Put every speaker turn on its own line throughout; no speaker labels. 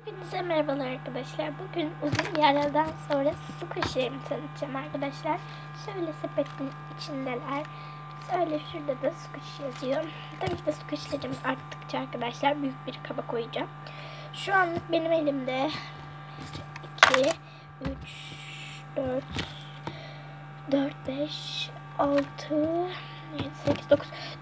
Hepinize merhabalar arkadaşlar. Bugün uzun bir aradan sonra squishy'lerimi tanıtacağım arkadaşlar. Şöyle sepetin içindeler. Şöyle şurada da squishy yazıyor. Tabii ki de squishy'lerim arttıkça arkadaşlar büyük bir kaba koyacağım. Şu anlık benim elimde 2, 3, 4, 4, 5, 6, 7, 8,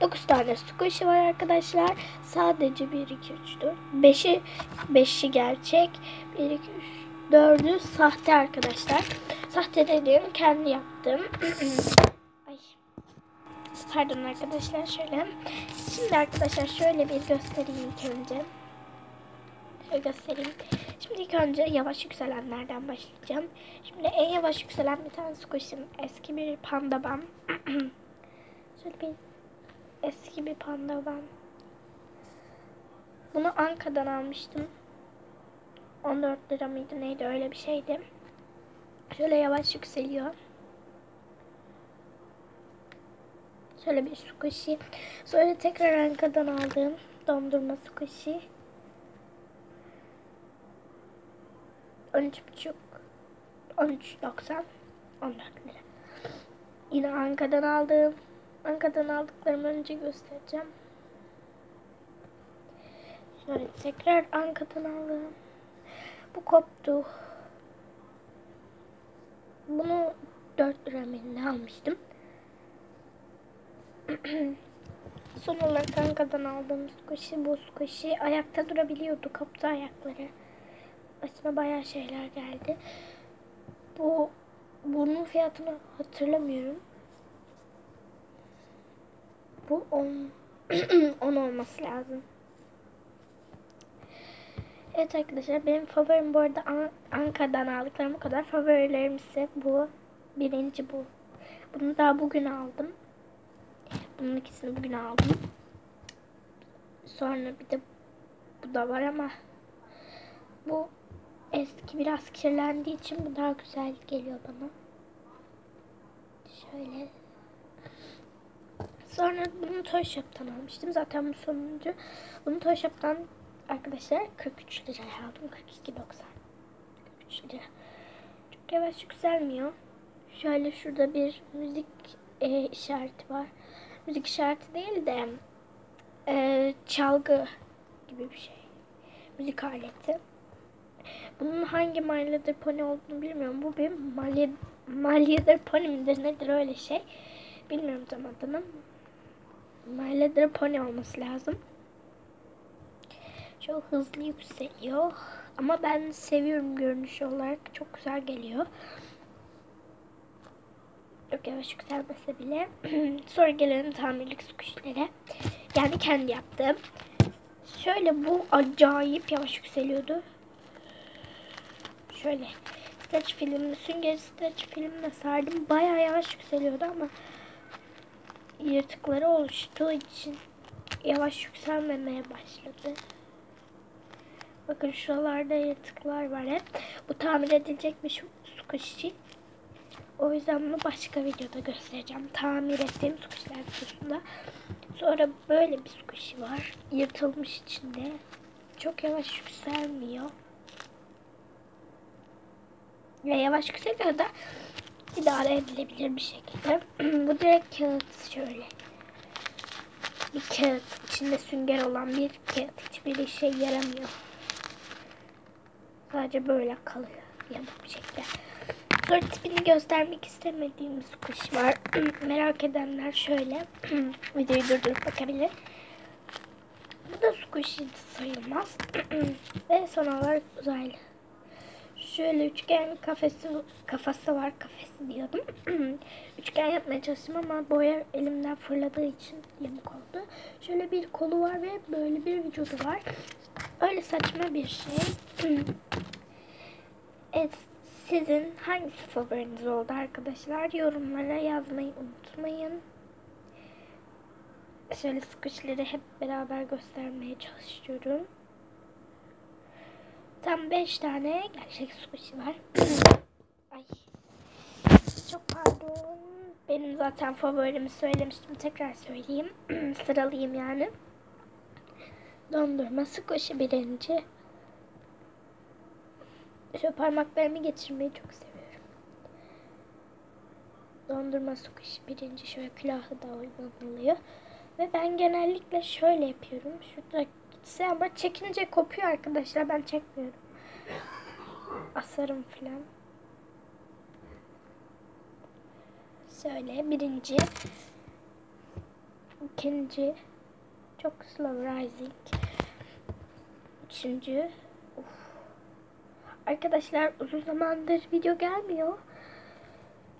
9 tane squishy var arkadaşlar. Sadece 1, 2, 3, 4, 5'i gerçek. 1, 2, 3, 4'ü sahte arkadaşlar. Sahte dediğim kendi yaptım. Ay. Pardon arkadaşlar şöyle. Şimdi arkadaşlar şöyle bir göstereyim ilk önce. Şöyle göstereyim. Şimdi ilk önce yavaş yükselenlerden başlayacağım. Şimdi en yavaş yükselen bir tane squishy'm. Eski bir pandaban. Şöyle bir eski bir pandaban. Bunu Anka'dan almıştım. 14 lira mıydı neydi öyle bir şeydi. Şöyle yavaş yükseliyor. Şöyle bir squishy. Sonra tekrar Anka'dan aldığım dondurma squishy. 13,5 13,90 14 lira. Yine Anka'dan aldığım. Anka'dan aldıklarımı önce göstereceğim. Şöyle tekrar Anka'dan aldım. Bu koptu. Bunu 4 lira mı almıştım. Son olarak Anka'dan aldığım squishy bu squishy. Ayakta durabiliyordu. Koptu ayakları. Başına bayağı şeyler geldi. Bunun fiyatını hatırlamıyorum. Bu 10 olması lazım. Evet arkadaşlar benim favorim bu arada Anka'dan aldıklarım o kadar. Favorilerim ise bu. Birinci bu. Bunu daha bugün aldım. Bunun ikisini bugün aldım. Sonra bir de bu da var ama bu eski biraz kirlendiği için bu daha güzel geliyor bana. Şöyle. Sonra bunu Toy Shop'tan almıştım. Zaten bu sonuncu. Bunu Toy Shop'tan arkadaşlar 43 liraya aldım. 42,90. 43 lira. Çok yavaş yükselmiyor. Şöyle şurada bir müzik işareti var. Müzik işareti değil de çalgı gibi bir şey. Müzik aleti. Bunun hangi My Little Pony olduğunu bilmiyorum. Bu bir My Little Pony midir nedir öyle şey. Bilmiyorum tam adını. My Little Pony olması lazım. Çok hızlı yükseliyor. Ama ben seviyorum görünüş olarak. Çok güzel geliyor. Çok yavaş yükselmese bile. Sonra gelelim tamirlik squishy'lere. Yani kendi yaptım. Şöyle bu acayip yavaş yükseliyordu. Şöyle stretch filmle, sünger stretch filmle sardım. Bayağı yavaş yükseliyordu ama yırtıkları oluştuğu için yavaş yükselmemeye başladı. Bakın şuralarda yırtıklar var hep. Bu tamir edilecek bir squishy. O yüzden bunu başka videoda göstereceğim. Tamir ettiğim squishy'ler videosunda. Sonra böyle bir squishy var. Yırtılmış içinde. Çok yavaş yükselmiyor. Ve yavaş yükseliyor da idare edilebilir bir şekilde. Bu direkt kağıt şöyle. Bir kağıt. İçinde sünger olan bir kağıt. Hiçbir işe yaramıyor. Sadece böyle kalıyor. Yamuk bir şekilde. Sonra tipini göstermek istemediğim squishy var. Merak edenler şöyle videoyu durdurup bakabilir. Bu da squishy sayılmaz. Ve son olarak uzaylı. Şöyle üçgen kafası var. Kafesi diyordum. Üçgen yapmaya çalıştım ama boya elimden fırladığı için yamuk oldu. Şöyle bir kolu var ve böyle bir vücudu var. Öyle saçma bir şey. Evet, sizin hangisi favoriniz oldu arkadaşlar? Yorumlara yazmayı unutmayın. Şöyle squishy'leri hep beraber göstermeye çalışıyorum. Tam 5 tane gerçek squishy var. Ay. Çok pardon. Benim zaten favorimi söylemiştim. Tekrar söyleyeyim. Sıralayayım yani. Dondurma squishy birinci. Şöyle parmaklarımı geçirmeyi çok seviyorum. Dondurma squishy birinci şöyle külahı da uygun oluyor. Ve ben genellikle şöyle yapıyorum. Şurada gitse ama çekince kopuyor arkadaşlar. Ben çekmiyorum. Asarım filan. Şöyle birinci. İkinci. Çok slow rising. Üçüncü. Uf. Arkadaşlar uzun zamandır video gelmiyor.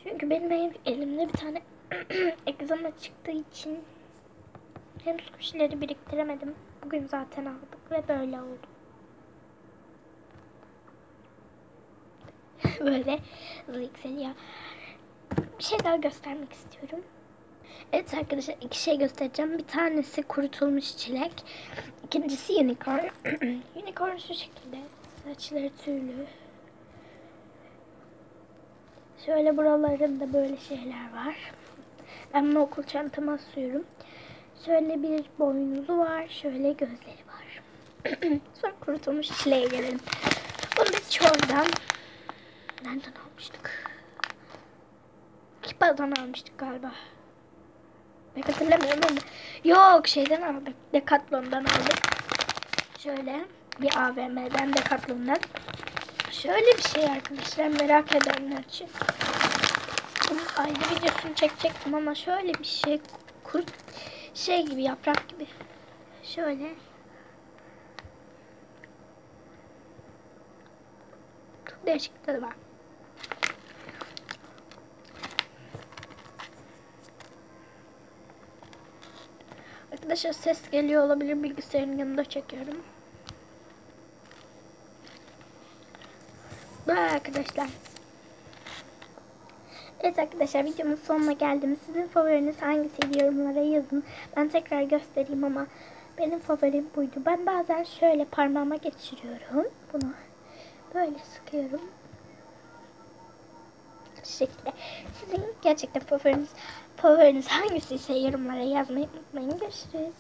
Çünkü benim elimde bir tane egzama çıktığı için hem squishy'leri biriktiremedim. Bugün zaten aldık ve böyle oldu. Böyle hızlı yükseliyor. Bir şey daha göstermek istiyorum. Evet arkadaşlar, iki şey göstereceğim. Bir tanesi kurutulmuş çilek. İkincisi unicorn. Unicorn şu şekilde. Saçları tüylü. Şöyle buralarında böyle şeyler var. Ben bunu okul çantama asıyorum. Şöyle bir boynuzu var. Şöyle gözleri var. Sonra kurutulmuş çileğe gelelim. Bunu biz çordan nereden almıştık? Kipa'dan almıştık galiba. Ben hatırlamıyorum ama. Yok, şeyden aldık. Decathlon'dan aldık. Şöyle bir AVM'den, Decathlon'dan. Şöyle bir şey arkadaşlar, merak edenler için. Bunun ayrı videosunu çekecektim ama şöyle bir şey, kurt şey gibi, yaprak gibi. Şöyle. Çok değişik tadı var. Arkadaşlar ses geliyor olabilir, bilgisayarın yanında çekiyorum. Böyle arkadaşlar. Evet arkadaşlar, videomun sonuna geldim. Sizin favoriniz hangisiydi, yorumlara yazın. Ben tekrar göstereyim ama benim favorim buydu. Ben bazen şöyle parmağıma geçiriyorum. Bunu böyle sıkıyorum. Bu şekilde. Sizin gerçekten favoriniz hangisiyse yorumlara yazmayı unutmayın. Görüşürüz.